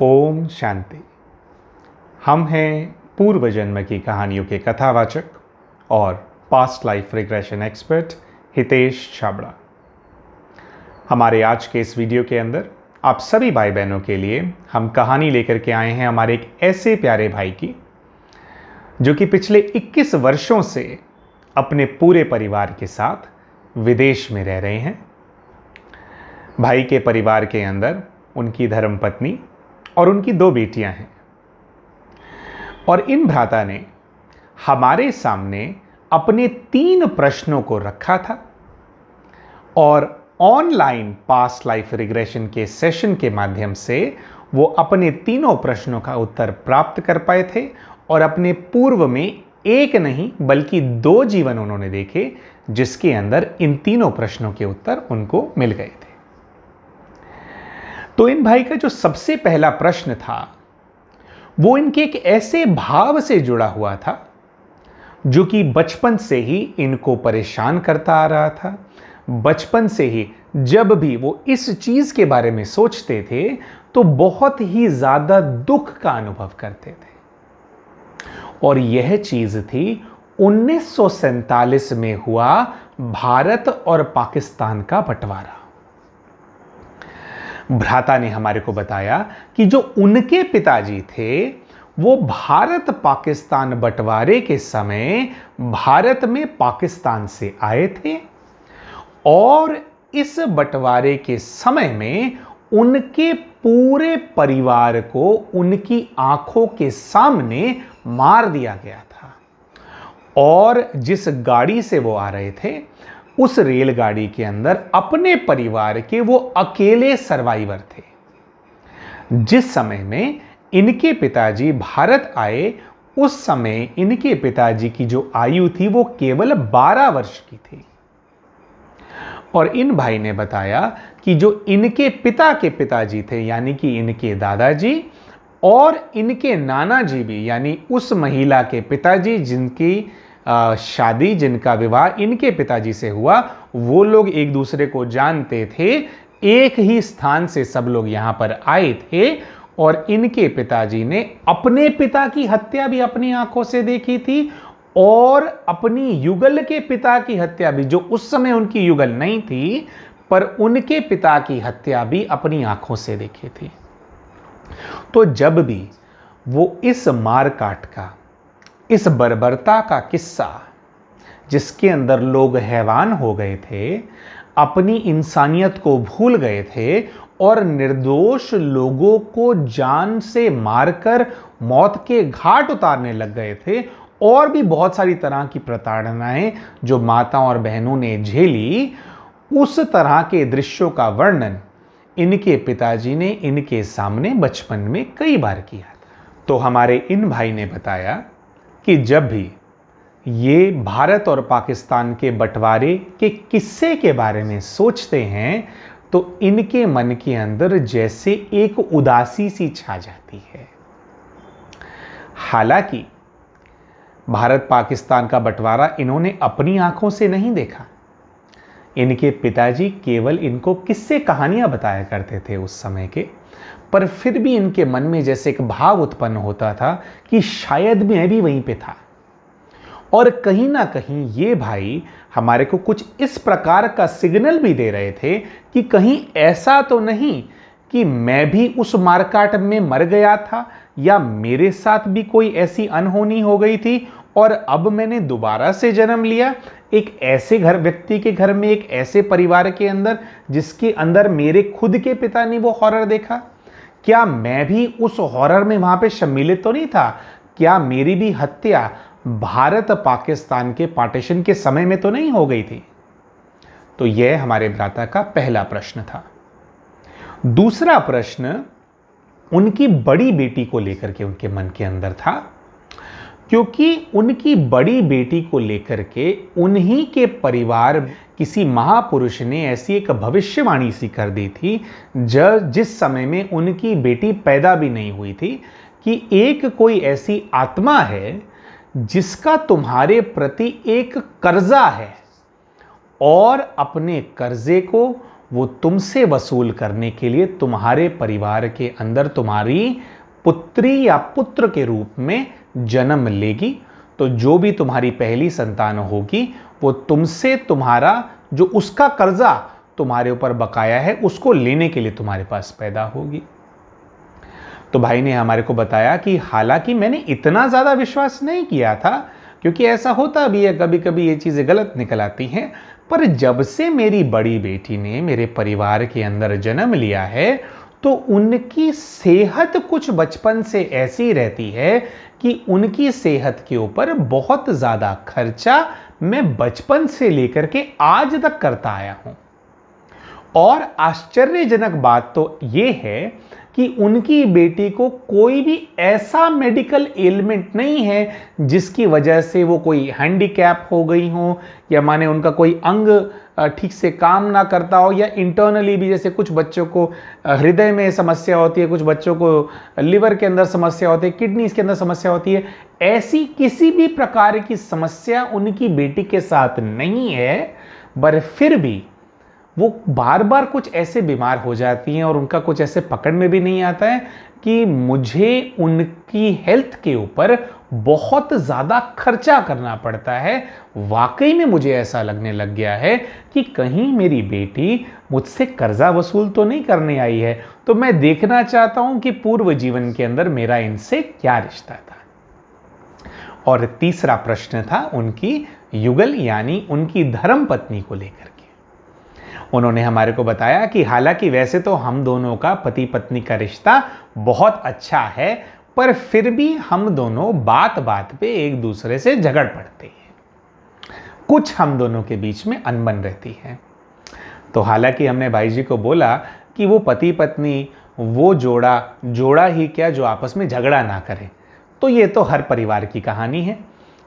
ओम शांति। हम हैं पूर्व जन्म की कहानियों के कथावाचक और past life regression expert Hitesh Chhabra. हमारे आज के इस वीडियो के अंदर आप सभी भाई बहनों के लिए हम कहानी लेकर के आए हैं हमारे एक ऐसे प्यारे भाई की जो कि पिछले 21 वर्षों से अपने पूरे परिवार के साथ विदेश में रह रहे हैं। भाई के परिवार के अंदर उनकी धर्मपत्नी और उनकी 2 बेटियां हैं और इन भ्राता ने हमारे सामने अपने 3 प्रश्नों को रखा था और ऑनलाइन पास्ट लाइफ रिग्रेशन के सेशन के माध्यम से वो अपने तीनों प्रश्नों का उत्तर प्राप्त कर पाए थे और अपने पूर्व में एक नहीं बल्कि 2 जीवन उन्होंने देखे जिसके अंदर इन तीनों प्रश्नों के उत्तर उनको मिल गए थे। तो इन भाई का जो सबसे पहला प्रश्न था वो इनके एक ऐसे भाव से जुड़ा हुआ था जो कि बचपन से ही इनको परेशान करता आ रहा था। बचपन से ही जब भी वो इस चीज के बारे में सोचते थे तो बहुत ही ज्यादा दुख का अनुभव करते थे और यह चीज थी 1947 में हुआ भारत और पाकिस्तान का बंटवारा। भ्राता ने हमारे को बताया कि जो उनके पिताजी थे वो भारत पाकिस्तान बंटवारे के समय भारत में पाकिस्तान से आए थे और इस बंटवारे के समय में उनके पूरे परिवार को उनकी आंखों के सामने मार दिया गया था और जिस गाड़ी से वो आ रहे थे उस रेलगाड़ी के अंदर अपने परिवार के वो अकेले सर्वाइवर थे। जिस समय में इनके पिताजी भारत आए उस समय इनके पिताजी की जो आयु थी वो केवल 12 वर्ष की थी और इन भाई ने बताया कि जो इनके पिता के पिताजी थे यानी कि इनके दादाजी और इनके नाना जी भी यानी उस महिला के पिताजी जिनकी शादी जिनका विवाह इनके पिताजी से हुआ वो लोग एक दूसरे को जानते थे। एक ही स्थान से सब लोग यहां पर आए थे और इनके पिताजी ने अपने पिता की हत्या भी अपनी आंखों से देखी थी और अपनी युगल के पिता की हत्या भी, जो उस समय उनकी युगल नहीं थी पर उनके पिता की हत्या भी अपनी आंखों से देखी थी। तो जब भी वो इस मारकाट का, इस बर्बरता का किस्सा जिसके अंदर लोग हैवान हो गए थे, अपनी इंसानियत को भूल गए थे और निर्दोष लोगों को जान से मारकर मौत के घाट उतारने लग गए थे और भी बहुत सारी तरह की प्रताड़नाएं जो माताओं और बहनों ने झेली, उस तरह के दृश्यों का वर्णन इनके पिताजी ने इनके सामने बचपन में कई बार किया था। तो हमारे इन भाई ने बताया कि जब भी ये भारत और पाकिस्तान के बंटवारे के किस्से के बारे में सोचते हैं तो इनके मन के अंदर जैसे एक उदासी सी छा जाती है। हालांकि भारत पाकिस्तान का बंटवारा इन्होंने अपनी आंखों से नहीं देखा, इनके पिताजी केवल इनको किस्से कहानियां बताया करते थे उस समय के, पर फिर भी इनके मन में जैसे एक भाव उत्पन्न होता था कि शायद मैं भी वहीं पे था और कहीं ना कहीं ये भाई हमारे को कुछ इस प्रकार का सिग्नल भी दे रहे थे कि कहीं ऐसा तो नहीं कि मैं भी उस मारकाट में मर गया था या मेरे साथ भी कोई ऐसी अनहोनी हो गई थी और अब मैंने दोबारा से जन्म लिया एक ऐसे व्यक्ति के घर में, एक ऐसे परिवार के अंदर जिसके अंदर मेरे खुद के पिता ने वो हॉरर देखा। क्या मैं भी उस हॉरर में वहां पे सम्मिलित तो नहीं था? क्या मेरी भी हत्या भारत पाकिस्तान के पार्टीशन के समय में तो नहीं हो गई थी? तो यह हमारे भ्राता का पहला प्रश्न था। दूसरा प्रश्न उनकी बड़ी बेटी को लेकर के उनके मन के अंदर था, क्योंकि उनकी बड़ी बेटी को लेकर के उन्हीं के परिवार किसी महापुरुष ने ऐसी एक भविष्यवाणी सी कर दी थी जिस समय में उनकी बेटी पैदा भी नहीं हुई थी कि एक कोई ऐसी आत्मा है जिसका तुम्हारे प्रति एक कर्जा है और अपने कर्जे को वो तुमसे वसूल करने के लिए तुम्हारे परिवार के अंदर तुम्हारी पुत्री या पुत्र के रूप में जन्म लेगी। तो जो भी तुम्हारी पहली संतान होगी वो तुमसे तुम्हारा जो उसका कर्जा तुम्हारे ऊपर बकाया है उसको लेने के लिए तुम्हारे पास पैदा होगी। तो भाई ने हमारे को बताया कि हालांकि मैंने इतना ज्यादा विश्वास नहीं किया था, क्योंकि ऐसा होता भी है, कभी कभी ये चीजें गलत निकल आती हैं, पर जब से मेरी बड़ी बेटी ने मेरे परिवार के अंदर जन्म लिया है तो उनकी सेहत कुछ बचपन से ऐसी रहती है कि उनकी सेहत के ऊपर बहुत ज्यादा खर्चा मैं बचपन से लेकर के आज तक करता आया हूं। और आश्चर्यजनक बात तो यह है कि उनकी बेटी को कोई भी ऐसा मेडिकल एलिमेंट नहीं है जिसकी वजह से वो कोई हैंडीकैप हो गई हो, या माने उनका कोई अंग ठीक से काम ना करता हो, या इंटरनली भी जैसे कुछ बच्चों को हृदय में समस्या होती है, कुछ बच्चों को लिवर के अंदर समस्या होती है, किडनीज के अंदर समस्या होती है। ऐसी किसी भी प्रकार की समस्या उनकी बेटी के साथ नहीं है, पर फिर भी वो बार बार कुछ ऐसे बीमार हो जाती हैं और उनका कुछ ऐसे पकड़ में भी नहीं आता है कि मुझे उनकी हेल्थ के ऊपर बहुत ज़्यादा खर्चा करना पड़ता है। वाकई में मुझे ऐसा लगने लग गया है कि कहीं मेरी बेटी मुझसे कर्जा वसूल तो नहीं करने आई है। तो मैं देखना चाहता हूं कि पूर्व जीवन के अंदर मेरा इनसे क्या रिश्ता था। और तीसरा प्रश्न था उनकी युगल यानी उनकी धर्म पत्नी को लेकर के। उन्होंने हमारे को बताया कि हालांकि वैसे तो हम दोनों का पति पत्नी का रिश्ता बहुत अच्छा है, पर फिर भी हम दोनों बात बात पे एक दूसरे से झगड़ पड़ते हैं, कुछ हम दोनों के बीच में अनबन रहती है। तो हालांकि हमने भाई जी को बोला कि वो पति पत्नी वो जोड़ा ही क्या जो आपस में झगड़ा ना करे, तो ये तो हर परिवार की कहानी है।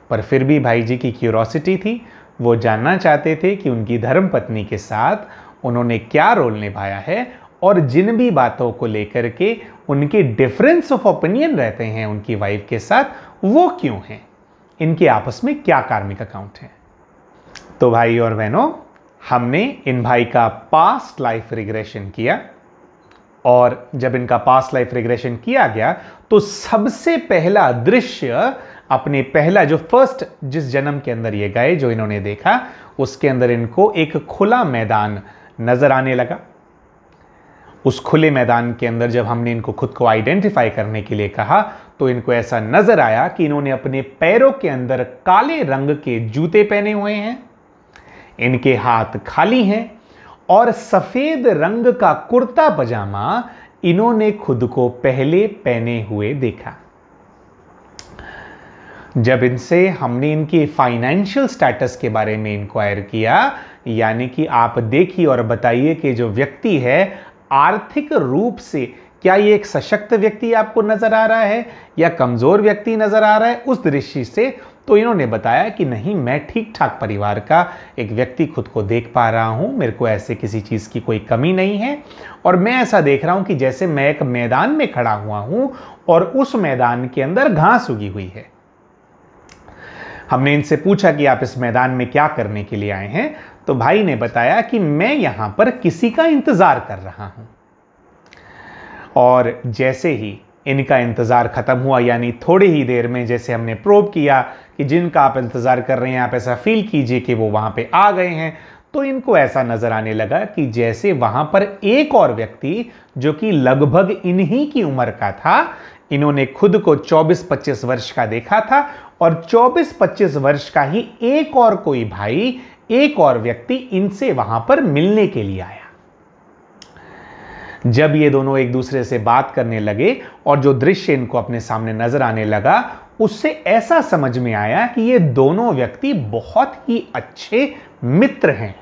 पर फिर भी भाई जी की क्यूरोसिटी थी, वो जानना चाहते थे कि उनकी धर्म पत्नी के साथ उन्होंने क्या रोल निभाया है और जिन भी बातों को लेकर के उनके डिफरेंस ऑफ ओपिनियन रहते हैं उनकी वाइफ के साथ वो क्यों हैं, इनके आपस में क्या कार्मिक अकाउंट है। तो भाई और बहनों, हमने इन भाई का पास्ट लाइफ रिग्रेशन किया, और जब इनका पास्ट लाइफ रिग्रेशन किया गया तो सबसे पहला दृश्य अपने पहला जो फर्स्ट जिस जन्म के अंदर ये गए जो इन्होंने देखा, उसके अंदर इनको एक खुला मैदान नजर आने लगा। उस खुले मैदान के अंदर जब हमने इनको खुद को आइडेंटिफाई करने के लिए कहा तो इनको ऐसा नजर आया कि इन्होंने अपने पैरों के अंदर काले रंग के जूते पहने हुए हैं, इनके हाथ खाली हैं और सफेद रंग का कुर्ता पजामा इन्होंने खुद को पहले पहने हुए देखा। जब इनसे हमने इनके फाइनेंशियल स्टेटस के बारे में इंक्वायर किया, यानी कि आप देखिए और बताइए कि जो व्यक्ति है आर्थिक रूप से क्या ये एक सशक्त व्यक्ति आपको नजर आ रहा है या कमजोर व्यक्ति नजर आ रहा है, उस दृष्टि से तो इन्होंने बताया कि नहीं, मैं ठीक ठाक परिवार का एक व्यक्ति खुद को देख पा रहा हूं, मेरे को ऐसे किसी चीज की कोई कमी नहीं है, और मैं ऐसा देख रहा हूं कि जैसे मैं एक मैदान में खड़ा हुआ हूं और उस मैदान के अंदर घास उगी हुई है। हमने इनसे पूछा कि आप इस मैदान में क्या करने के लिए आए हैं, तो भाई ने बताया कि मैं यहां पर किसी का इंतजार कर रहा हूं। और जैसे ही इनका इंतजार खत्म हुआ, यानी थोड़ी ही देर में जैसे हमने प्रोब किया कि जिनका आप इंतजार कर रहे हैं आप ऐसा फील कीजिए कि वो वहां पे आ गए हैं, तो इनको ऐसा नजर आने लगा कि जैसे वहां पर एक और व्यक्ति जो कि लगभग इन्हीं की उम्र का था, इन्होंने खुद को 24-25 वर्ष का देखा था, और 24-25 वर्ष का ही एक और कोई भाई, एक और व्यक्ति इनसे वहां पर मिलने के लिए आया। जब ये दोनों एक दूसरे से बात करने लगे और जो दृश्य इनको अपने सामने नजर आने लगा, उससे ऐसा समझ में आया कि ये दोनों व्यक्ति बहुत ही अच्छे मित्र हैं।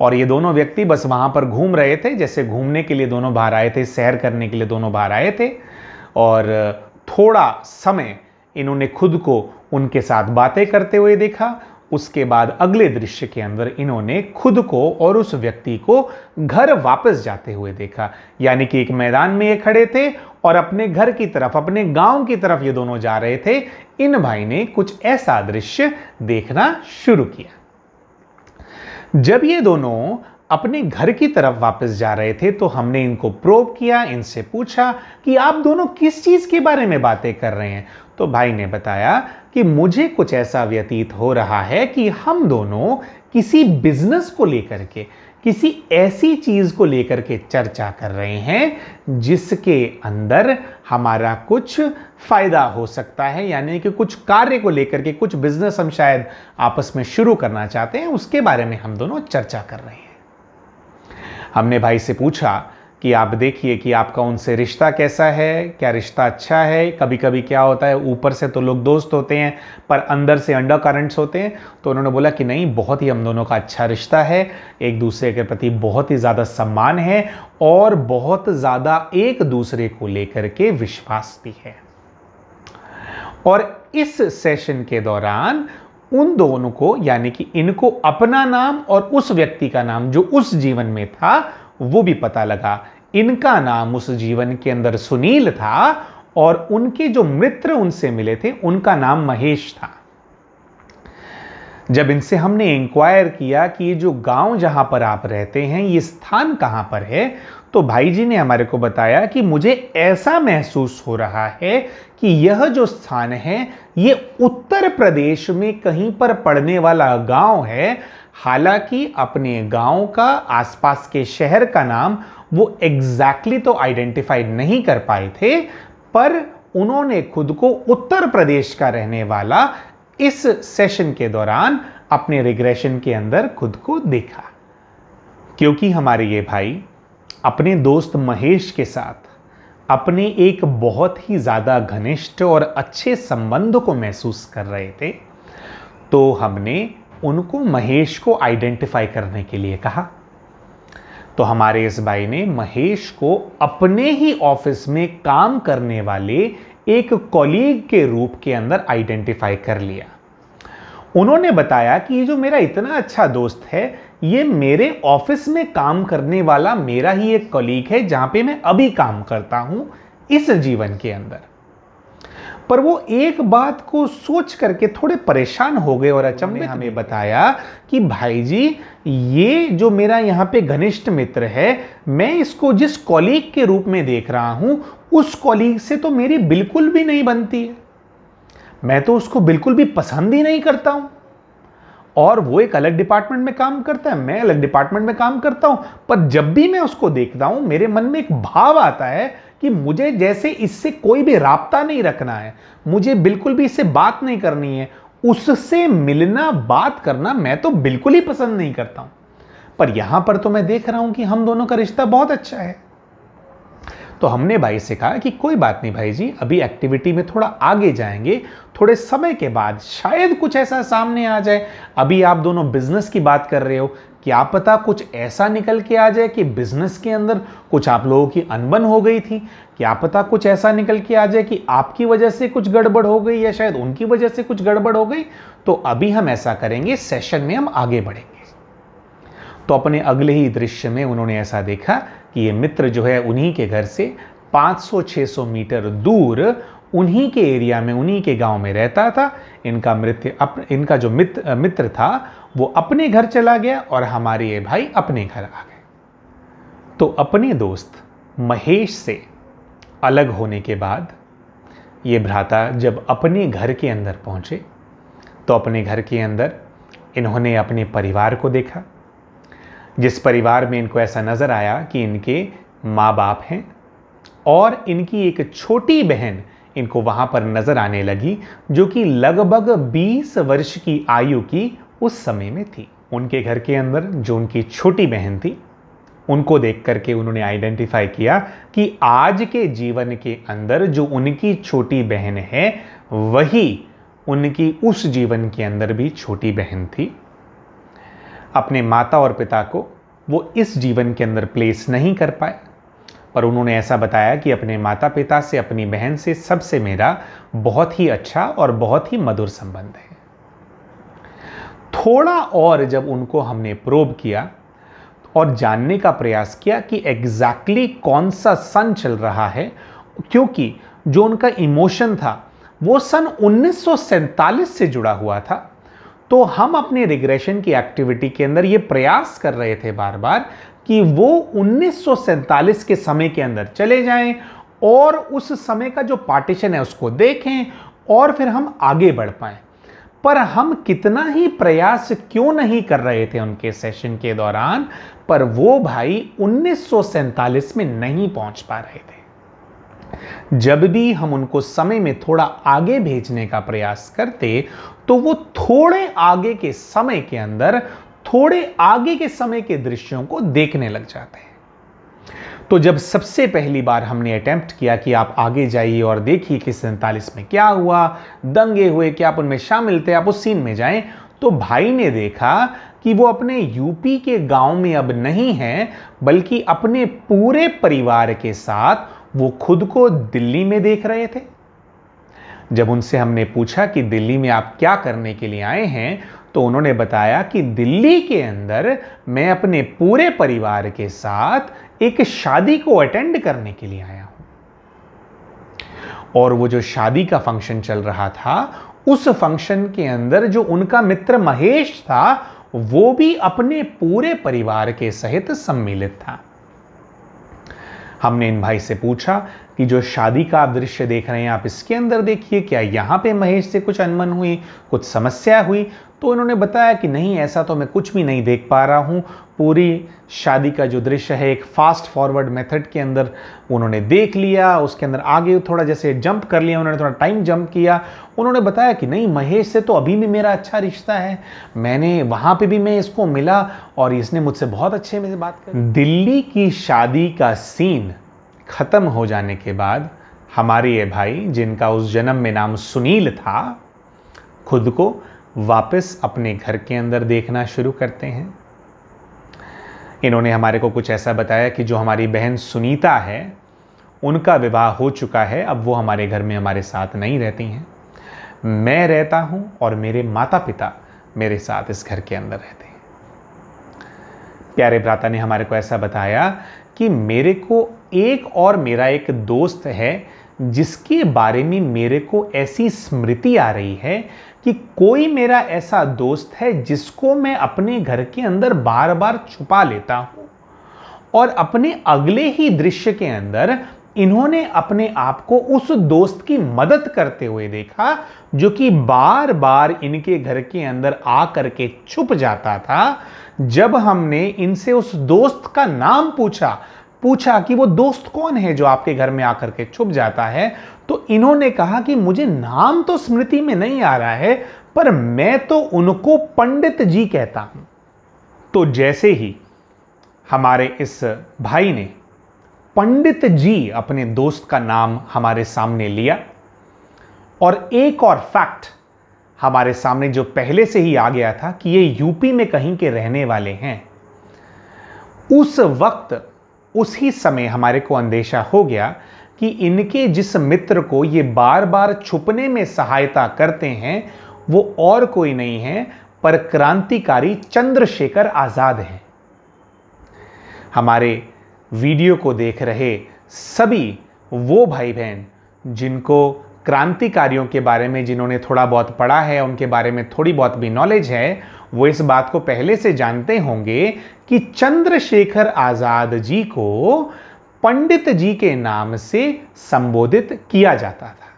और ये दोनों व्यक्ति बस वहां पर घूम रहे थे, जैसे घूमने के लिए दोनों बाहर आए थे, सैर करने के लिए दोनों बाहर आए थे, और थोड़ा समय इन्होंने खुद को उनके साथ बातें करते हुए देखा। उसके बाद अगले दृश्य के अंदर इन्होंने खुद को और उस व्यक्ति को घर वापस जाते हुए देखा, यानी कि एक मैदान में ये खड़े थे और अपने घर की तरफ, अपने गांव की तरफ ये दोनों जा रहे थे। इन भाई ने कुछ ऐसा दृश्य देखना शुरू किया। जब ये दोनों अपने घर की तरफ वापस जा रहे थे तो हमने इनको प्रोब किया, इनसे पूछा कि आप दोनों किस चीज के बारे में बातें कर रहे हैं। तो भाई ने बताया कि मुझे कुछ ऐसा व्यतीत हो रहा है कि हम दोनों किसी बिजनेस को लेकर के, किसी ऐसी चीज को लेकर के चर्चा कर रहे हैं जिसके अंदर हमारा कुछ फायदा हो सकता है, यानी कि कुछ कार्य को लेकर के, कुछ बिजनेस हम शायद आपस में शुरू करना चाहते हैं, उसके बारे में हम दोनों चर्चा कर रहे हैं। हमने भाई से पूछा कि आप देखिए कि आपका उनसे रिश्ता कैसा है, क्या रिश्ता अच्छा है। कभी कभी क्या होता है, ऊपर से तो लोग दोस्त होते हैं पर अंदर से अंडर करंट्स होते हैं। तो उन्होंने बोला कि नहीं, बहुत ही हम दोनों का अच्छा रिश्ता है, एक दूसरे के प्रति बहुत ही ज़्यादा सम्मान है और बहुत ज़्यादा एक दूसरे को लेकर के विश्वास भी है। और इस सेशन के दौरान उन दोनों को, यानी कि इनको अपना नाम और उस व्यक्ति का नाम जो उस जीवन में था वो भी पता लगा। इनका नाम उस जीवन के अंदर सुनील था और उनके जो मित्र उनसे मिले थे उनका नाम महेश था। जब इनसे हमने इंक्वायर किया कि ये जो गांव जहां पर आप रहते हैं ये स्थान कहां पर है, तो भाई जी ने हमारे को बताया कि मुझे ऐसा महसूस हो रहा है कि यह जो स्थान है ये उत्तर प्रदेश में कहीं पर पड़ने वाला गांव है। हालांकि अपने गांव का, आसपास के शहर का नाम वो एग्जैक्टली तो आइडेंटिफाई नहीं कर पाए थे, पर उन्होंने खुद को उत्तर प्रदेश का रहने वाला इस सेशन के दौरान अपने रिग्रेशन के अंदर खुद को देखा। क्योंकि हमारे ये भाई अपने दोस्त महेश के साथ अपने एक बहुत ही ज्यादा घनिष्ठ और अच्छे संबंध को महसूस कर रहे थे, तो हमने उनको महेश को आइडेंटिफाई करने के लिए कहा। तो हमारे इस भाई ने महेश को अपने ही ऑफिस में काम करने वाले एक कॉलीग के रूप के अंदर आइडेंटिफाई कर लिया। उन्होंने बताया कि ये जो मेरा इतना अच्छा दोस्त है ये मेरे ऑफिस में काम करने वाला मेरा ही एक कॉलीग है जहां पे मैं अभी काम करता हूं इस जीवन के अंदर। पर वो एक बात को सोच करके थोड़े परेशान हो गए और अचंभे में हमें बताया कि भाई जी ये जो मेरा यहाँ पे घनिष्ठ मित्र है, मैं इसको जिस कॉलीग के रूप में देख रहा हूं उस कॉलीग से तो मेरी बिल्कुल भी नहीं बनती है। मैं तो उसको बिल्कुल भी पसंद ही नहीं करता हूं। और वो एक अलग डिपार्टमेंट में काम करता है, मैं अलग डिपार्टमेंट में काम करता हूं, पर जब भी मैं उसको देखता हूं मेरे मन में एक भाव आता है कि मुझे जैसे इससे कोई भी राब्ता नहीं रखना है, मुझे बिल्कुल भी इससे बात नहीं करनी है, उससे मिलना बात करना मैं तो बिल्कुल ही पसंद नहीं करता हूं। पर यहां पर तो मैं देख रहा हूं कि हम दोनों का रिश्ता बहुत अच्छा है। तो हमने भाई से कहा कि कोई बात नहीं भाई जी, अभी एक्टिविटी में थोड़ा आगे जाएंगे, थोड़े समय के बाद शायद कुछ ऐसा सामने आ जाए। अभी आप दोनों बिजनेस की बात कर रहे हो, क्या पता कुछ ऐसा निकल के आ जाए कि बिजनेस के अंदर कुछ आप लोगों की अनबन हो गई थी, क्या पता कुछ ऐसा निकल के आ जाए कि आपकी वजह से कुछ गड़बड़ हो गई या शायद उनकी वजह से कुछ गड़बड़ हो गई। तो अभी हम ऐसा करेंगे, सेशन में हम आगे बढ़ेंगे। तो अपने अगले ही दृश्य में उन्होंने ऐसा देखा कि ये मित्र जो है उन्हीं के घर से 500-600 मीटर दूर उन्हीं के एरिया में, उन्हीं के गांव में रहता था। इनका जो मित्र था वो अपने घर चला गया और हमारे ये भाई अपने घर आ गए। तो अपने दोस्त महेश से अलग होने के बाद ये भ्राता जब अपने घर के अंदर पहुंचे तो अपने घर के अंदर इन्होंने अपने परिवार को देखा, जिस परिवार में इनको ऐसा नजर आया कि इनके माँ बाप हैं और इनकी एक छोटी बहन इनको वहां पर नजर आने लगी जो कि लगभग 20 वर्ष की आयु की उस समय में थी। उनके घर के अंदर जो उनकी छोटी बहन थी उनको देख करके उन्होंने आइडेंटिफाई किया कि आज के जीवन के अंदर जो उनकी छोटी बहन है वही उनकी उस जीवन के अंदर भी छोटी बहन थी। अपने माता और पिता को वो इस जीवन के अंदर प्लेस नहीं कर पाए, पर उन्होंने ऐसा बताया कि अपने माता पिता से, अपनी बहन से, सबसे मेरा बहुत ही अच्छा और बहुत ही मधुर संबंध है। थोड़ा और जब उनको हमने प्रोब किया और जानने का प्रयास किया कि एग्जैक्टली कौन सा सन चल रहा है, क्योंकि जो उनका इमोशन था वो सन 1947 से जुड़ा हुआ था, तो हम अपने रिग्रेशन की एक्टिविटी के अंदर ये प्रयास कर रहे थे बार बार कि वो 1947 के समय के अंदर चले जाएं और उस समय का जो पार्टीशन है उसको देखें और फिर हम आगे बढ़ पाएं। पर हम कितना ही प्रयास क्यों नहीं कर रहे थे उनके सेशन के दौरान, पर वो भाई 1947 में नहीं पहुंच पा रहे थे। जब भी हम उनको समय में थोड़ा आगे भेजने का प्रयास करते तो वो थोड़े आगे के समय के अंदर थोड़े आगे के समय के दृश्यों को देखने लग जाते हैं। तो जब सबसे पहली बार हमने अटेम्प्ट किया कि आप आगे जाइए और देखिए कि 47 में क्या हुआ, दंगे हुए, क्या आप उनमें शामिल थे, आप उस सीन में जाएं, तो भाई ने देखा कि वो अपने यूपी के गांव में अब नहीं है, बल्कि अपने पूरे परिवार के साथ वो खुद को दिल्ली में देख रहे थे। जब उनसे हमने पूछा कि दिल्ली में आप क्या करने के लिए आए हैं, तो उन्होंने बताया कि दिल्ली के अंदर मैं अपने पूरे परिवार के साथ एक शादी को अटेंड करने के लिए आया हूं। और वो जो शादी का फंक्शन चल रहा था, उस फंक्शन के अंदर जो उनका मित्र महेश था, वो भी अपने पूरे परिवार के सहित सम्मिलित था। हमने इन भाई से पूछा कि जो शादी का आप दृश्य देख रहे हैं, आप इसके अंदर देखिए, क्या यहां पे महेश से कुछ अनबन हुई, कुछ समस्या हुई? तो उन्होंने बताया कि नहीं, ऐसा तो मैं कुछ भी नहीं देख पा रहा हूं। पूरी शादी का जो दृश्य है एक फास्ट फॉरवर्ड मेथड के अंदर उन्होंने देख लिया, उसके अंदर आगे थोड़ा जैसे जंप कर लिया, उन्होंने थोड़ा टाइम जंप किया। उन्होंने बताया कि नहीं, महेश से तो अभी भी मेरा अच्छा रिश्ता है, मैंने वहां पे भी मैं इसको मिला और इसने मुझसे बहुत अच्छे में से बात करी। दिल्ली की शादी का सीन खत्म हो जाने के बाद हमारे ये भाई, जिनका उस जन्म में नाम सुनील था, खुद को वापस अपने घर के अंदर देखना शुरू करते हैं। इन्होंने हमारे को कुछ ऐसा बताया कि जो हमारी बहन सुनीता है, उनका विवाह हो चुका है, अब वो हमारे घर में हमारे साथ नहीं रहती हैं। मैं रहता हूं और मेरे माता पिता मेरे साथ इस घर के अंदर रहते हैं। प्यारे भ्राता ने हमारे को ऐसा बताया कि मेरे को मेरा एक दोस्त है, जिसके बारे में मेरे को ऐसी स्मृति आ रही है कि कोई मेरा ऐसा दोस्त है जिसको मैं अपने घर के अंदर बार बार छुपा लेता हूं, और अपने अगले ही दृश्य के अंदर इन्होंने अपने आप को उस दोस्त की मदद करते हुए देखा, जो कि बार बार इनके घर के अंदर आकर के छुप जाता था। जब हमने इनसे उस दोस्त का नाम पूछा कि वो दोस्त कौन है जो आपके घर में आकर के छुप जाता है, तो इन्होंने कहा कि मुझे नाम तो स्मृति में नहीं आ रहा है, पर मैं तो उनको पंडित जी कहता हूं। तो जैसे ही हमारे इस भाई ने पंडित जी अपने दोस्त का नाम हमारे सामने लिया, और एक और फैक्ट हमारे सामने जो पहले से ही आ गया था कि ये यूपी में कहीं के रहने वाले हैं, उस वक्त उसी समय हमारे को अंदेशा हो गया कि इनके जिस मित्र को ये बार बार छुपने में सहायता करते हैं, वो और कोई नहीं है पर क्रांतिकारी चंद्रशेखर आजाद हैं। हमारे वीडियो को देख रहे सभी वो भाई बहन जिनको क्रांतिकारियों के बारे में, जिन्होंने थोड़ा बहुत पढ़ा है, उनके बारे में थोड़ी बहुत भी नॉलेज है, वो इस बात को पहले से जानते होंगे कि चंद्रशेखर आजाद जी को पंडित जी के नाम से संबोधित किया जाता था।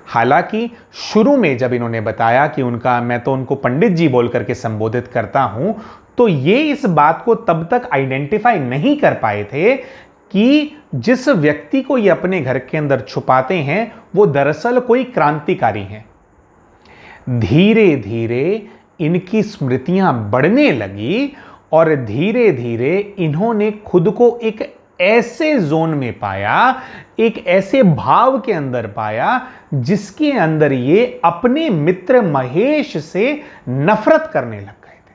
हालांकि शुरू में जब इन्होंने बताया कि मैं तो उनको पंडित जी बोल करके संबोधित करता हूं, तो ये इस बात को तब तक आइडेंटिफाई नहीं कर पाए थे कि जिस व्यक्ति को ये अपने घर के अंदर छुपाते हैं वो दरअसल कोई क्रांतिकारी है। धीरे धीरे इनकी स्मृतियां बढ़ने लगी और धीरे धीरे इन्होंने खुद को एक ऐसे जोन में पाया, एक ऐसे भाव के अंदर पाया जिसके अंदर ये अपने मित्र महेश से नफरत करने लग गए थे।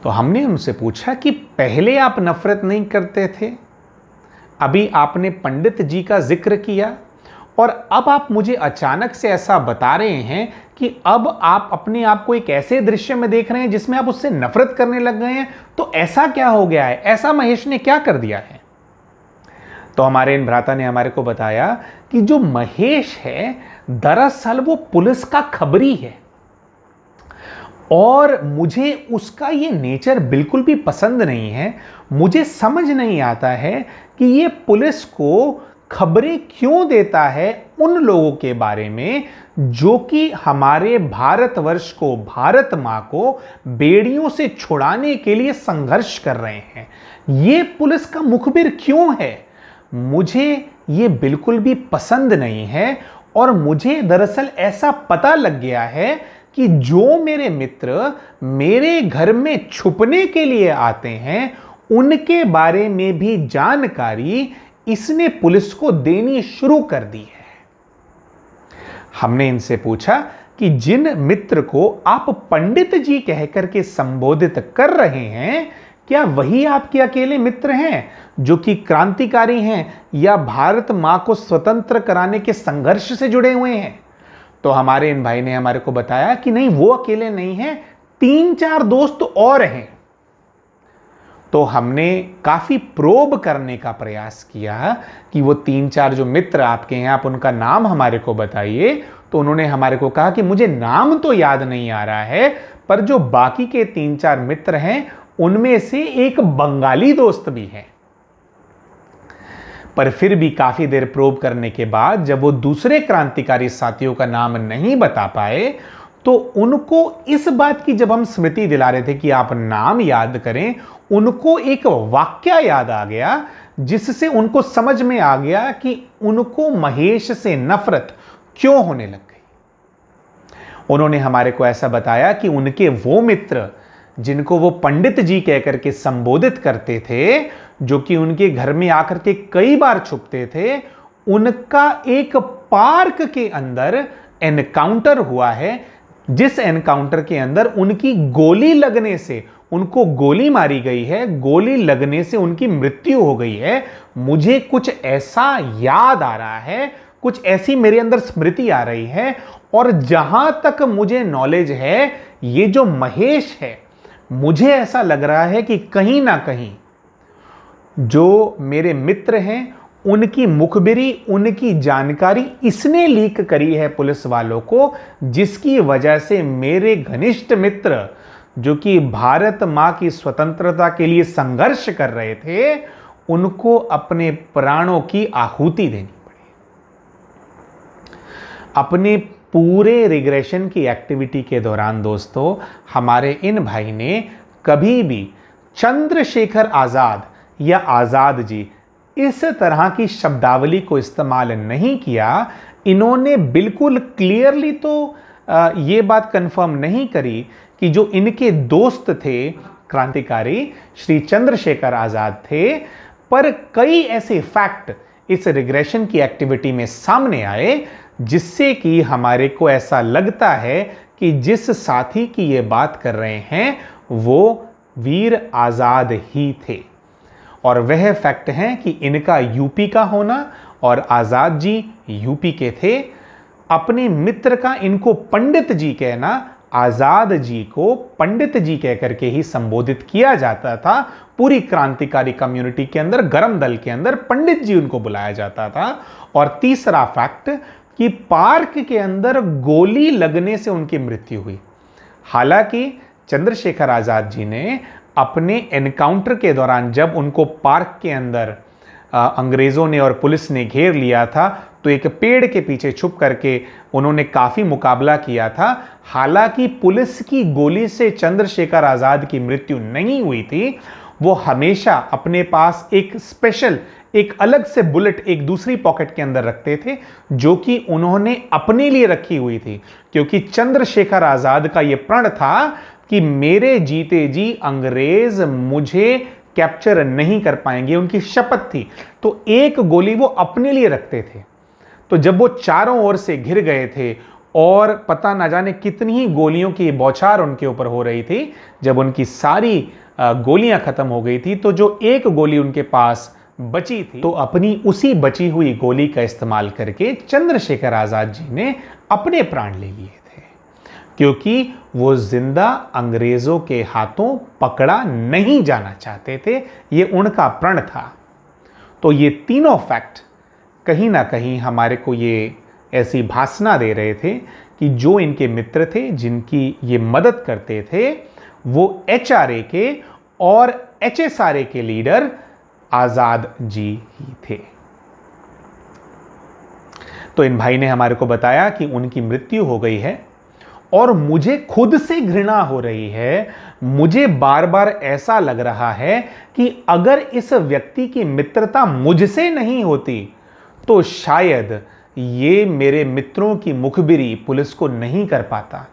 तो हमने उनसे पूछा कि पहले आप नफरत नहीं करते थे, अभी आपने पंडित जी का जिक्र किया और अब आप मुझे अचानक से ऐसा बता रहे हैं कि अब आप अपने आप को एक ऐसे दृश्य में देख रहे हैं जिसमें आप उससे नफरत करने लग गए हैं। तो ऐसा क्या हो गया है, ऐसा महेश ने क्या कर दिया है? तो हमारे इन भ्राता ने हमारे को बताया कि जो महेश है, दरअसल वो पुलिस का खबरी है और मुझे उसका ये नेचर बिल्कुल भी पसंद नहीं है। मुझे समझ नहीं आता है कि ये पुलिस को खबरें क्यों देता है उन लोगों के बारे में जो कि हमारे भारतवर्ष को, भारत मां को बेड़ियों से छुड़ाने के लिए संघर्ष कर रहे हैं। ये पुलिस का मुखबिर क्यों है? मुझे ये बिल्कुल भी पसंद नहीं है। और मुझे दरअसल ऐसा पता लग गया है कि जो मेरे मित्र मेरे घर में छुपने के लिए आते हैं उनके बारे में भी जानकारी इसने पुलिस को देनी शुरू कर दी है। हमने इनसे पूछा कि जिन मित्र को आप पंडित जी कहकर के संबोधित कर रहे हैं, क्या वही आपके अकेले मित्र हैं जो कि क्रांतिकारी हैं या भारत मां को स्वतंत्र कराने के संघर्ष से जुड़े हुए हैं? तो हमारे इन भाई ने हमारे को बताया कि नहीं, वो अकेले नहीं हैं, 3-4 दोस्त और हैं। तो हमने काफी प्रोब करने का प्रयास किया कि वो 3-4 जो मित्र आपके हैं, आप उनका नाम हमारे को बताइए। तो उन्होंने हमारे को कहा कि मुझे नाम तो याद नहीं आ रहा है, पर जो बाकी के 3-4 मित्र हैं उनमें से एक बंगाली दोस्त भी है। पर फिर भी काफी देर प्रोब करने के बाद जब वो दूसरे क्रांतिकारी साथियों का नाम नहीं बता पाए, तो उनको इस बात की जब हम स्मृति दिला रहे थे कि आप नाम याद करें, उनको एक वाक्य याद आ गया जिससे उनको समझ में आ गया कि उनको महेश से नफरत क्यों होने लग गई। उन्होंने हमारे को ऐसा बताया कि उनके वो मित्र जिनको वो पंडित जी कहकर के संबोधित करते थे, जो कि उनके घर में आकर के कई बार छुपते थे, उनका एक पार्क के अंदर एनकाउंटर हुआ है, जिस एनकाउंटर के अंदर उनकी गोली लगने से, उनको गोली मारी गई है, गोली लगने से उनकी मृत्यु हो गई है। मुझे कुछ ऐसा याद आ रहा है, कुछ ऐसी मेरे अंदर स्मृति आ रही है। और जहां तक मुझे नॉलेज है, ये जो महेश है, मुझे ऐसा लग रहा है कि कहीं ना कहीं जो मेरे मित्र हैं उनकी मुखबिरी, उनकी जानकारी इसने लीक करी है पुलिस वालों को, जिसकी वजह से मेरे घनिष्ठ मित्र जो कि भारत मां की स्वतंत्रता के लिए संघर्ष कर रहे थे, उनको अपने प्राणों की आहुति देनी पड़ी। अपने पूरे रिग्रेशन की एक्टिविटी के दौरान दोस्तों, हमारे इन भाई ने कभी भी चंद्रशेखर आजाद या आजाद जी इस तरह की शब्दावली को इस्तेमाल नहीं किया। इन्होंने बिल्कुल क्लियरली तो ये बात कंफर्म नहीं करी कि जो इनके दोस्त थे क्रांतिकारी श्री चंद्रशेखर आजाद थे, पर कई ऐसे फैक्ट इस रिग्रेशन की एक्टिविटी में सामने आए जिससे कि हमारे को ऐसा लगता है कि जिस साथी की ये बात कर रहे हैं वो वीर आजाद ही थे। और वह फैक्ट है कि इनका यूपी का होना और आजाद जी यूपी के थे। अपने मित्र का इनको पंडित जी कहना, आजाद जी को पंडित जी कहकर के ही संबोधित किया जाता था। पूरी क्रांतिकारी कम्युनिटी के अंदर, गरम दल के अंदर पंडित जी उनको बुलाया जाता था। और तीसरा फैक्ट कि पार्क के अंदर गोली लगने से उनकी मृत्यु हुई। हालांकि चंद्रशेखर आजाद जी ने अपने एनकाउंटर के दौरान जब उनको पार्क के अंदर अंग्रेजों ने और पुलिस ने घेर लिया था, तो एक पेड़ के पीछे छुप करके उन्होंने काफी मुकाबला किया था। हालांकि पुलिस की गोली से चंद्रशेखर आजाद की मृत्यु नहीं हुई थी। वो हमेशा अपने पास एक स्पेशल, एक अलग से बुलेट एक दूसरी पॉकेट के अंदर रखते थे, जो कि उन्होंने अपने लिए रखी हुई थी, क्योंकि चंद्रशेखर आजाद का यह प्रण था कि मेरे जीते जी अंग्रेज मुझे कैप्चर नहीं कर पाएंगे, उनकी शपथ थी। तो एक गोली वो अपने लिए रखते थे। तो जब वो चारों ओर से घिर गए थे और पता ना जाने कितनी ही गोलियों की बौछार उनके ऊपर हो रही थी, जब उनकी सारी गोलियां खत्म हो गई थी, तो जो एक गोली उनके पास बची थी, तो अपनी उसी बची हुई गोली का इस्तेमाल करके चंद्रशेखर आजाद जी ने अपने प्राण ले लिए थे, क्योंकि वो जिंदा अंग्रेजों के हाथों पकड़ा नहीं जाना चाहते थे। ये उनका प्रण था। तो ये तीनों फैक्ट कहीं ना कहीं हमारे को ये ऐसी भाषणा दे रहे थे कि जो इनके मित्र थे, जिनकी ये मदद करते थे, वो एचआरए के और एचएसआरए के लीडर आजाद जी ही थे। तो इन भाई ने हमारे को बताया कि उनकी मृत्यु हो गई है और मुझे खुद से घृणा हो रही है। मुझे बार बार ऐसा लग रहा है कि अगर इस व्यक्ति की मित्रता मुझसे नहीं होती तो शायद ये मेरे मित्रों की मुखबिरी पुलिस को नहीं कर पाता।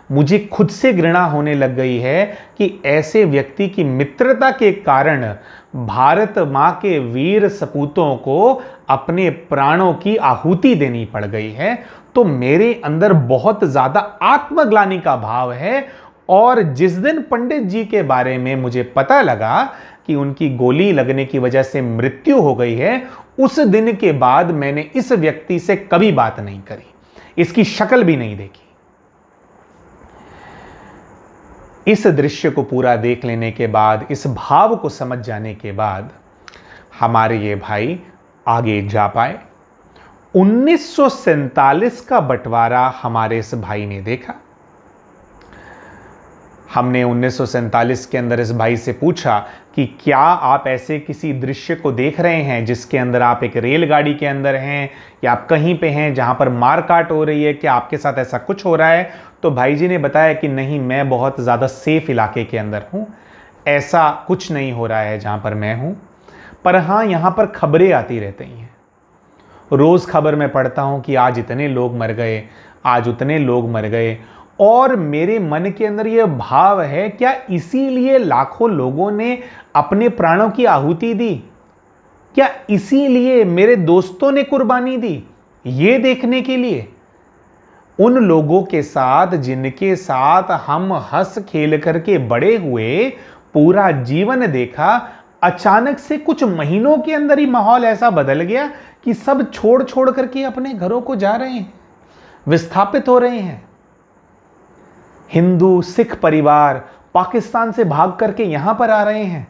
मुझे खुद से घृणा होने लग गई है कि ऐसे व्यक्ति की मित्रता के कारण भारत मां के वीर सपूतों को अपने प्राणों की आहुति देनी पड़ गई है। तो मेरे अंदर बहुत ज्यादा आत्मग्लानि का भाव है। और जिस दिन पंडित जी के बारे में मुझे पता लगा कि उनकी गोली लगने की वजह से मृत्यु हो गई है, उस दिन के बाद मैंने इस व्यक्ति से कभी बात नहीं करी, इसकी शक्ल भी नहीं देखी। इस दृश्य को पूरा देख लेने के बाद, इस भाव को समझ जाने के बाद हमारे ये भाई आगे जा पाए। 1947 का बंटवारा हमारे इस भाई ने देखा। हमने 1947 के अंदर इस भाई से पूछा कि क्या आप ऐसे किसी दृश्य को देख रहे हैं जिसके अंदर आप एक रेलगाड़ी के अंदर हैं या आप कहीं पे हैं जहां पर मारकाट हो रही है, क्या आपके साथ ऐसा कुछ हो रहा है? तो भाई जी ने बताया कि नहीं, मैं बहुत ज़्यादा सेफ इलाके के अंदर हूं, ऐसा कुछ नहीं हो रहा है जहां पर मैं हूं। पर हाँ, यहां पर खबरें आती रहती हैं, रोज़ खबर में पढ़ता हूं कि आज इतने लोग मर गए, आज उतने लोग मर गए। और मेरे मन के अंदर यह भाव है, क्या इसीलिए लाखों लोगों ने अपने प्राणों की आहुति दी? क्या इसीलिए मेरे दोस्तों ने कुर्बानी दी? ये देखने के लिए उन लोगों के साथ जिनके साथ हम हंस खेल करके बड़े हुए, पूरा जीवन देखा, अचानक से कुछ महीनों के अंदर ही माहौल ऐसा बदल गया कि सब छोड़ छोड़ करके अपने घरों को जा रहे हैं, विस्थापित हो रहे हैं। हिंदू सिख परिवार पाकिस्तान से भाग करके यहां पर आ रहे हैं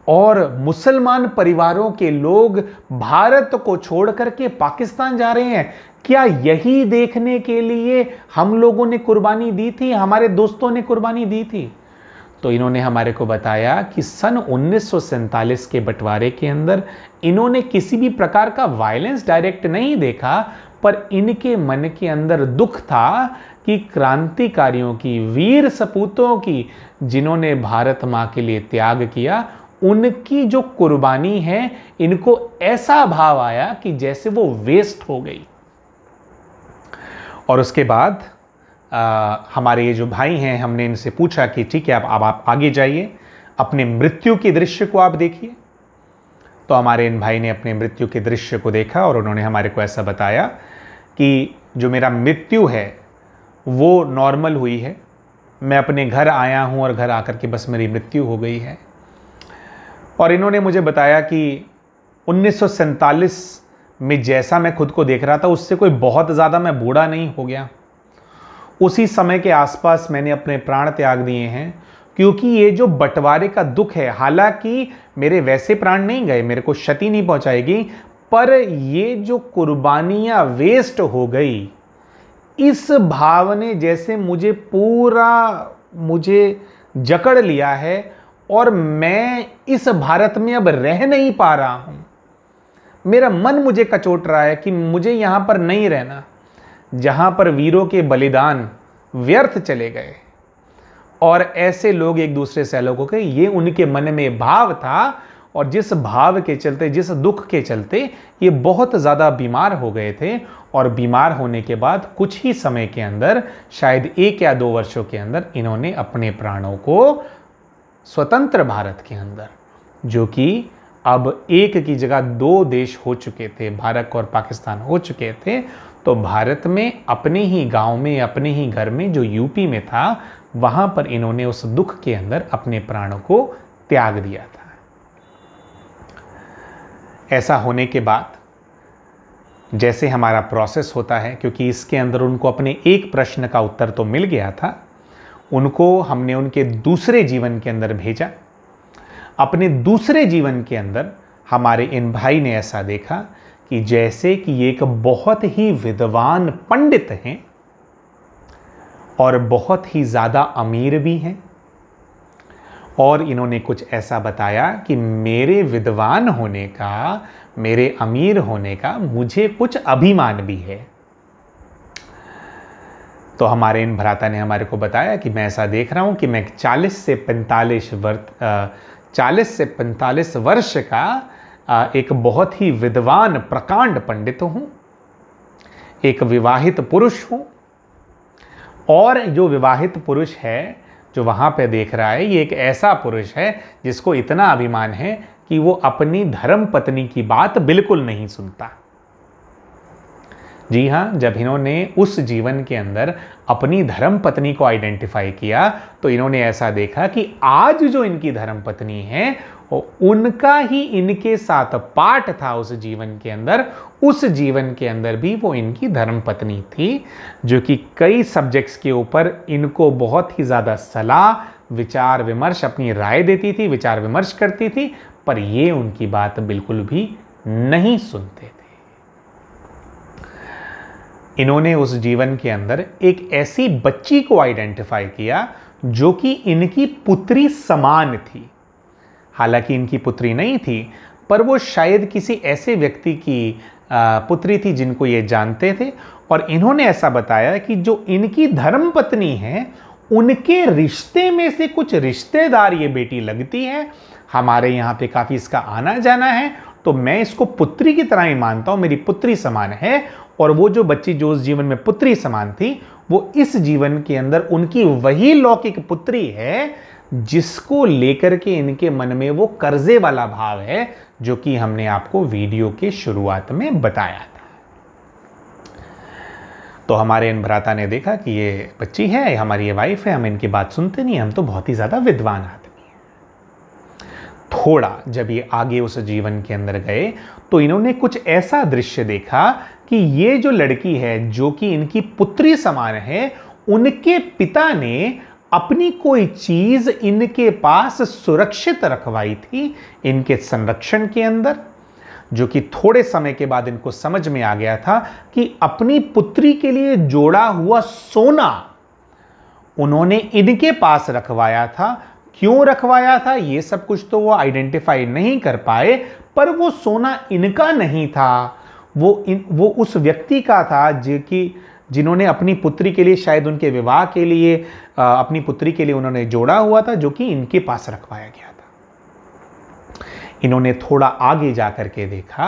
और मुसलमान परिवारों के लोग भारत को छोड़ करके पाकिस्तान जा रहे हैं। क्या यही देखने के लिए हम लोगों ने कुर्बानी दी थी, हमारे दोस्तों ने कुर्बानी दी थी? तो इन्होंने हमारे को बताया कि सन 1947 के बंटवारे के अंदर इन्होंने किसी भी प्रकार का वायलेंस डायरेक्ट नहीं देखा, पर इनके मन के अंदर दुख था कि क्रांतिकारियों की, वीर सपूतों की, जिन्होंने भारत मां के लिए त्याग किया, उनकी जो कुर्बानी है, इनको ऐसा भाव आया कि जैसे वो वेस्ट हो गई। और उसके बाद हमारे ये जो भाई हैं, हमने इनसे पूछा कि ठीक है, अब आप आगे जाइए, अपने मृत्यु के दृश्य को आप देखिए। तो हमारे इन भाई ने अपने मृत्यु के दृश्य को देखा और उन्होंने हमारे को ऐसा बताया कि जो मेरा मृत्यु है वो नॉर्मल हुई है, मैं अपने घर आया हूं और घर आकर के बस मेरी मृत्यु हो गई है। और इन्होंने मुझे बताया कि 1947 में जैसा मैं खुद को देख रहा था, उससे कोई बहुत ज़्यादा मैं बूढ़ा नहीं हो गया। उसी समय के आसपास मैंने अपने प्राण त्याग दिए हैं, क्योंकि ये जो बंटवारे का दुख है, हालांकि मेरे वैसे प्राण नहीं गए, मेरे को क्षति नहीं पहुंचाएगी, पर ये जो कुर्बानियां वेस्ट हो गई, इस भाव ने जैसे मुझे जकड़ लिया है और मैं इस भारत में अब रह नहीं पा रहा हूं। मेरा मन मुझे कचोट रहा है कि मुझे यहां पर नहीं रहना, जहां पर वीरों के बलिदान व्यर्थ चले गए और ऐसे लोग एक दूसरे से अलग हो गए। ये उनके मन में भाव था और जिस भाव के चलते, जिस दुख के चलते ये बहुत ज़्यादा बीमार हो गए थे। और बीमार होने के बाद कुछ ही समय के अंदर, शायद 1 या 2 वर्षों के अंदर, इन्होंने अपने प्राणों को स्वतंत्र भारत के अंदर, जो कि अब एक की जगह 2 देश हो चुके थे, भारत और पाकिस्तान हो चुके थे, तो भारत में अपने ही गांव में, अपने ही घर में, जो यूपी में था, वहां पर इन्होंने उस दुख के अंदर अपने प्राणों को त्याग दिया था। ऐसा होने के बाद जैसे हमारा प्रोसेस होता है, क्योंकि इसके अंदर उनको अपने एक प्रश्न का उत्तर तो मिल गया था, उनको हमने उनके दूसरे जीवन के अंदर भेजा। अपने दूसरे जीवन के अंदर हमारे इन भाई ने ऐसा देखा कि जैसे कि ये एक बहुत ही विद्वान पंडित हैं और बहुत ही ज़्यादा अमीर भी हैं, और इन्होंने कुछ ऐसा बताया कि मेरे विद्वान होने का, मेरे अमीर होने का मुझे कुछ अभिमान भी है। तो हमारे इन भ्राता ने हमारे को बताया कि मैं ऐसा देख रहा हूं कि मैं 40 से 45 वर्ष का एक बहुत ही विद्वान प्रकांड पंडित हूं, एक विवाहित पुरुष हूं, और जो विवाहित पुरुष है जो वहां पे देख रहा है, ये एक ऐसा पुरुष है जिसको इतना अभिमान है कि वो अपनी धर्म पत्नी की बात बिल्कुल नहीं सुनता। जी हां, जब इन्होंने उस जीवन के अंदर अपनी धर्म पत्नी को आइडेंटिफाई किया तो इन्होंने ऐसा देखा कि आज जो इनकी धर्म पत्नी है उनका ही इनके साथ पाठ था उस जीवन के अंदर। उस जीवन के अंदर भी वो इनकी धर्म पत्नी थी, जो कि कई सब्जेक्ट्स के ऊपर इनको बहुत ही ज़्यादा सलाह, विचार विमर्श, अपनी राय देती थी, विचार विमर्श करती थी, पर ये उनकी बात बिल्कुल भी नहीं सुनते थे। इन्होंने उस जीवन के अंदर एक ऐसी बच्ची को आइडेंटिफाई किया जो कि इनकी पुत्री समान थी। हालांकि इनकी पुत्री नहीं थी, पर वो शायद किसी ऐसे व्यक्ति की पुत्री थी जिनको ये जानते थे, और इन्होंने ऐसा बताया कि जो इनकी धर्म पत्नी है उनके रिश्ते में से कुछ रिश्तेदार ये बेटी लगती है, हमारे यहाँ पे काफ़ी इसका आना जाना है, तो मैं इसको पुत्री की तरह ही मानता हूँ, मेरी पुत्री समान है। और वो जो बच्ची जो उस जीवन में पुत्री समान थी, वो इस जीवन के अंदर उनकी वही लौकिक पुत्री है जिसको लेकर के इनके मन में वो कर्जे वाला भाव है, जो कि हमने आपको वीडियो के शुरुआत में बताया था। तो हमारे इन भ्राता ने देखा कि ये बच्ची है, हमारी ये वाइफ है, हम इनकी बात सुनते नहीं, हम तो बहुत ही ज्यादा विद्वान आदमी हैं। थोड़ा जब ये आगे उस जीवन के अंदर गए तो इन्होंने कुछ ऐसा दृश्य देखा कि ये जो लड़की है जो कि इनकी पुत्री समान है, उनके पिता ने अपनी कोई चीज इनके पास सुरक्षित रखवाई थी इनके संरक्षण के अंदर, जो कि थोड़े समय के बाद इनको समझ में आ गया था कि अपनी पुत्री के लिए जोड़ा हुआ सोना उन्होंने इनके पास रखवाया था। क्यों रखवाया था ये सब कुछ तो वो आइडेंटिफाई नहीं कर पाए, पर वो सोना इनका नहीं था, वो उस व्यक्ति का था जिन्होंने अपनी पुत्री के लिए, शायद उनके विवाह के लिए, अपनी पुत्री के लिए उन्होंने जोड़ा हुआ था, जो कि इनके पास रखवाया गया था। इन्होंने थोड़ा आगे जाकर के देखा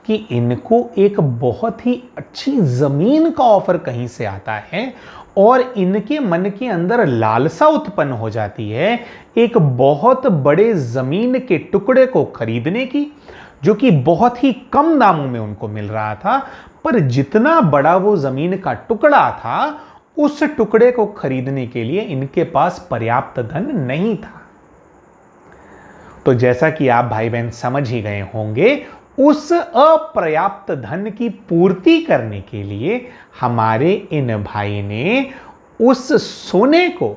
कि इनको एक बहुत ही अच्छी जमीन का ऑफर कहीं से आता है, और इनके मन के अंदर लालसा उत्पन्न हो जाती है एक बहुत बड़े जमीन के टुकड़े को खरीदने की, जो कि बहुत ही कम दामों में उनको मिल रहा था। पर जितना बड़ा वो जमीन का टुकड़ा था, उस टुकड़े को खरीदने के लिए इनके पास पर्याप्त धन नहीं था। तो जैसा कि आप भाई बहन समझ ही गए होंगे, उस अपर्याप्त धन की पूर्ति करने के लिए हमारे इन भाई ने उस सोने को,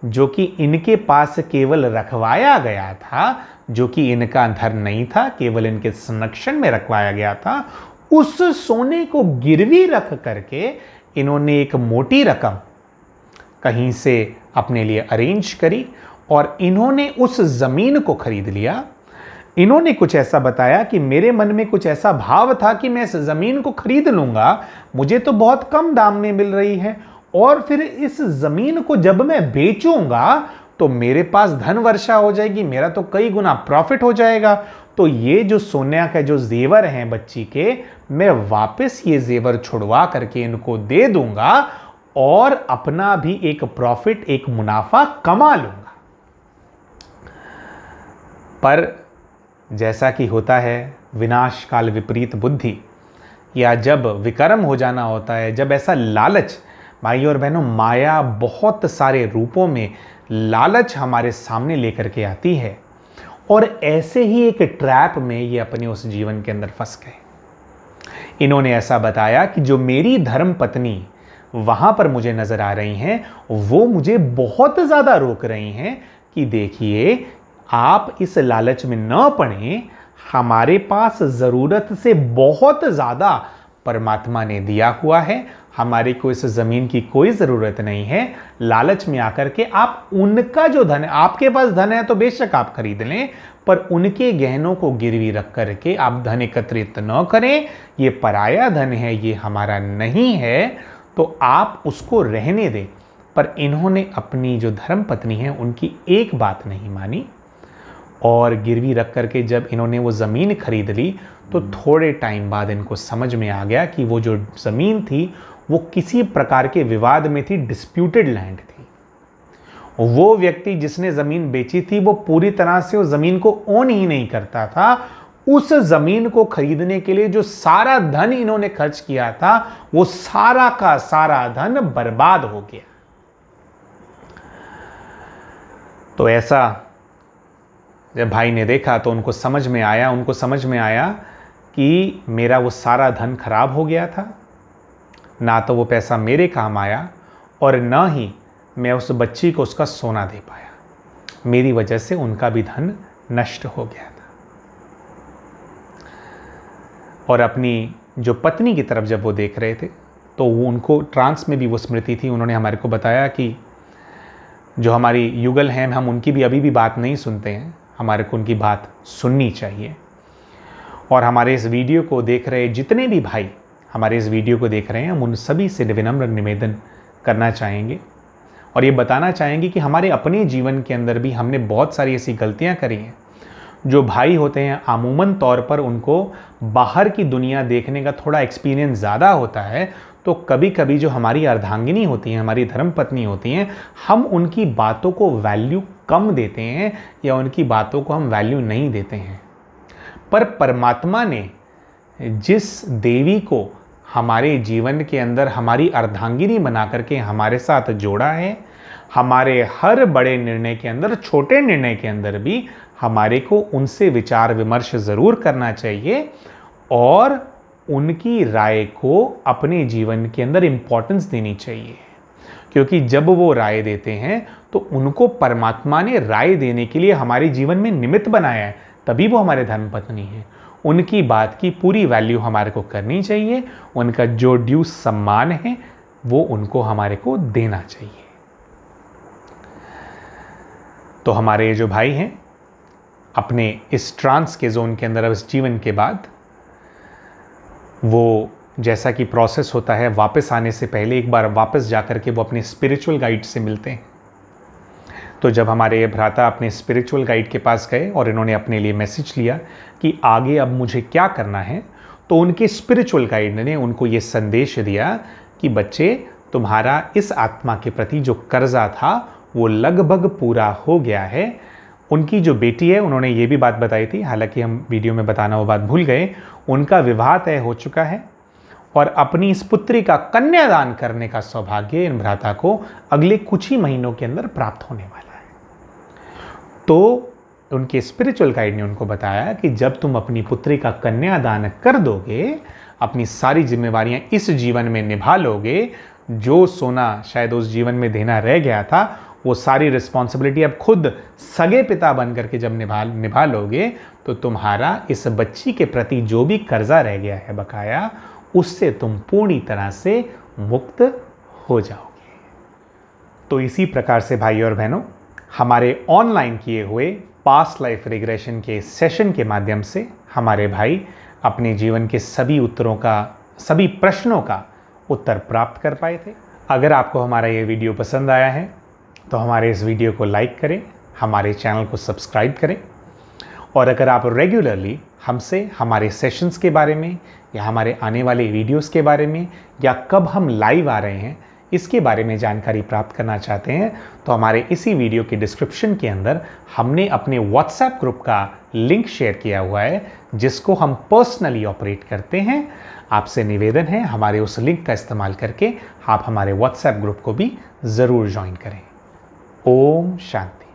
जो कि इनके पास केवल रखवाया गया था, जो कि इनका धन नहीं था, केवल इनके संरक्षण में रखवाया गया था, उस सोने को गिरवी रख करके इन्होंने एक मोटी रकम कहीं से अपने लिए अरेंज करी और इन्होंने उस जमीन को खरीद लिया। इन्होंने कुछ ऐसा बताया कि मेरे मन में कुछ ऐसा भाव था कि मैं इस जमीन को खरीद लूंगा, मुझे तो बहुत कम दाम में मिल रही है, और फिर इस जमीन को जब मैं बेचूंगा तो मेरे पास धन वर्षा हो जाएगी, मेरा तो कई गुना प्रॉफिट हो जाएगा। तो ये जो सोने का जो जेवर हैं बच्ची के, मैं वापस ये जेवर छुड़वा करके इनको दे दूंगा और अपना भी एक प्रॉफिट, एक मुनाफा कमा लूंगा। पर जैसा कि होता है, विनाश काल विपरीत बुद्धि, या जब विकर्म हो जाना होता है, जब ऐसा लालच, भाई और बहनों, माया बहुत सारे रूपों में लालच हमारे सामने लेकर के आती है, और ऐसे ही एक ट्रैप में ये अपने उस जीवन के अंदर फंस गए। इन्होंने ऐसा बताया कि जो मेरी धर्म पत्नी वहां पर मुझे नजर आ रही हैं, वो मुझे बहुत ज्यादा रोक रही हैं कि देखिए, आप इस लालच में न पड़ें, हमारे पास जरूरत से बहुत ज्यादा परमात्मा ने दिया हुआ है। हमारे को इस जमीन की कोई जरूरत नहीं है। लालच में आकर के आप उनका जो धन है, आपके पास धन है तो बेशक आप खरीद लें, पर उनके गहनों को गिरवी रख करके आप धन एकत्रित न करें। ये पराया धन है, ये हमारा नहीं है, तो आप उसको रहने दें। पर इन्होंने अपनी जो धर्म पत्नी है उनकी एक बात नहीं मानी, और गिरवी रख करके जब इन्होंने वो ज़मीन खरीद ली तो थोड़े टाइम बाद इनको समझ में आ गया कि वो जो ज़मीन थी वो किसी प्रकार के विवाद में थी, डिस्प्यूटेड लैंड थी। वो व्यक्ति जिसने ज़मीन बेची थी वो पूरी तरह से उस ज़मीन को ओन ही नहीं करता था। उस ज़मीन को खरीदने के लिए जो सारा धन इन्होंने खर्च किया था वो सारा का सारा धन बर्बाद हो गया। तो ऐसा जब भाई ने देखा तो उनको समझ में आया कि मेरा वो सारा धन खराब हो गया था, ना तो वो पैसा मेरे काम आया और ना ही मैं उस बच्ची को उसका सोना दे पाया। मेरी वजह से उनका भी धन नष्ट हो गया था। और अपनी जो पत्नी की तरफ जब वो देख रहे थे तो वो उनको ट्रांस में भी वो स्मृति थी। उन्होंने हमारे को बताया कि जो हमारी युगल हैं हम उनकी भी अभी भी बात नहीं सुनते हैं, हमारे को उनकी बात सुननी चाहिए। और हमारे इस वीडियो को देख रहे जितने भी भाई हमारे इस वीडियो को देख रहे हैं, हम उन सभी से विनम्र निवेदन करना चाहेंगे और ये बताना चाहेंगे कि हमारे अपने जीवन के अंदर भी हमने बहुत सारी ऐसी गलतियां करी हैं। जो भाई होते हैं अमूमन तौर पर उनको बाहर की दुनिया देखने का थोड़ा एक्सपीरियंस ज़्यादा होता है, तो कभी कभी जो हमारी अर्धांगिनी होती हैं, हमारी धर्मपत्नी होती हैं, हम उनकी बातों को वैल्यू कम देते हैं या उनकी बातों को हम वैल्यू नहीं देते हैं। पर परमात्मा ने जिस देवी को हमारे जीवन के अंदर हमारी अर्धांगिनी बना करके हमारे साथ जोड़ा है, हमारे हर बड़े निर्णय के अंदर, छोटे निर्णय के अंदर भी हमारे को उनसे विचार विमर्श ज़रूर करना चाहिए और उनकी राय को अपने जीवन के अंदर इंपॉर्टेंस देनी चाहिए। क्योंकि जब वो राय देते हैं तो उनको परमात्मा ने राय देने के लिए हमारे जीवन में निमित्त बनाया है, तभी वो हमारे धर्मपत्नी हैं। उनकी बात की पूरी वैल्यू हमारे को करनी चाहिए, उनका जो ड्यू सम्मान है वो उनको हमारे को देना चाहिए। तो हमारे जो भाई हैं अपने इस ट्रांस के जोन के अंदर, अब इस जीवन के बाद वो जैसा कि प्रोसेस होता है, वापस आने से पहले एक बार वापस जाकर के वो अपने स्पिरिचुअल गाइड से मिलते हैं। तो जब हमारे भ्राता अपने स्पिरिचुअल गाइड के पास गए और इन्होंने अपने लिए मैसेज लिया कि आगे अब मुझे क्या करना है, तो उनके स्पिरिचुअल गाइड ने उनको ये संदेश दिया कि बच्चे, तुम्हारा इस आत्मा के प्रति जो कर्जा था वो लगभग पूरा हो गया है। उनकी जो बेटी है, उन्होंने ये भी बात बताई थी, हालांकि हम वीडियो में बताना वो बात भूल गए, उनका विवाह तय हो चुका है और अपनी इस पुत्री का कन्यादान करने का सौभाग्य इन भ्राता को अगले कुछ ही महीनों के अंदर प्राप्त होने वाला है। तो उनके स्पिरिचुअल गाइड ने उनको बताया कि जब तुम अपनी पुत्री का कन्यादान कर दोगे, अपनी सारी जिम्मेवारियां इस जीवन में निभा लोगे, जो सोना शायद उस जीवन में देना रह गया था वो सारी रिस्पॉन्सिबिलिटी अब खुद सगे पिता बन करके जब निभा लोगे, तो तुम्हारा इस बच्ची के प्रति जो भी कर्जा रह गया है बकाया, उससे तुम पूरी तरह से मुक्त हो जाओगे। तो इसी प्रकार से भाई और बहनों, हमारे ऑनलाइन किए हुए पास्ट लाइफ रिग्रेशन के सेशन के माध्यम से हमारे भाई अपने जीवन के सभी उत्तरों का, सभी प्रश्नों का उत्तर प्राप्त कर पाए थे। अगर आपको हमारा ये वीडियो पसंद आया है तो हमारे इस वीडियो को लाइक करें, हमारे चैनल को सब्सक्राइब करें, और अगर आप रेगुलरली हमसे हमारे सेशंस के बारे में या हमारे आने वाले वीडियोस के बारे में या कब हम लाइव आ रहे हैं इसके बारे में जानकारी प्राप्त करना चाहते हैं, तो हमारे इसी वीडियो के डिस्क्रिप्शन के अंदर हमने अपने व्हाट्सएप ग्रुप का लिंक शेयर किया हुआ है, जिसको हम पर्सनली ऑपरेट करते हैं। आपसे निवेदन है हमारे उस लिंक का इस्तेमाल करके आप हमारे व्हाट्सएप ग्रुप को भी ज़रूर ज्वाइन करें। ओम शांति।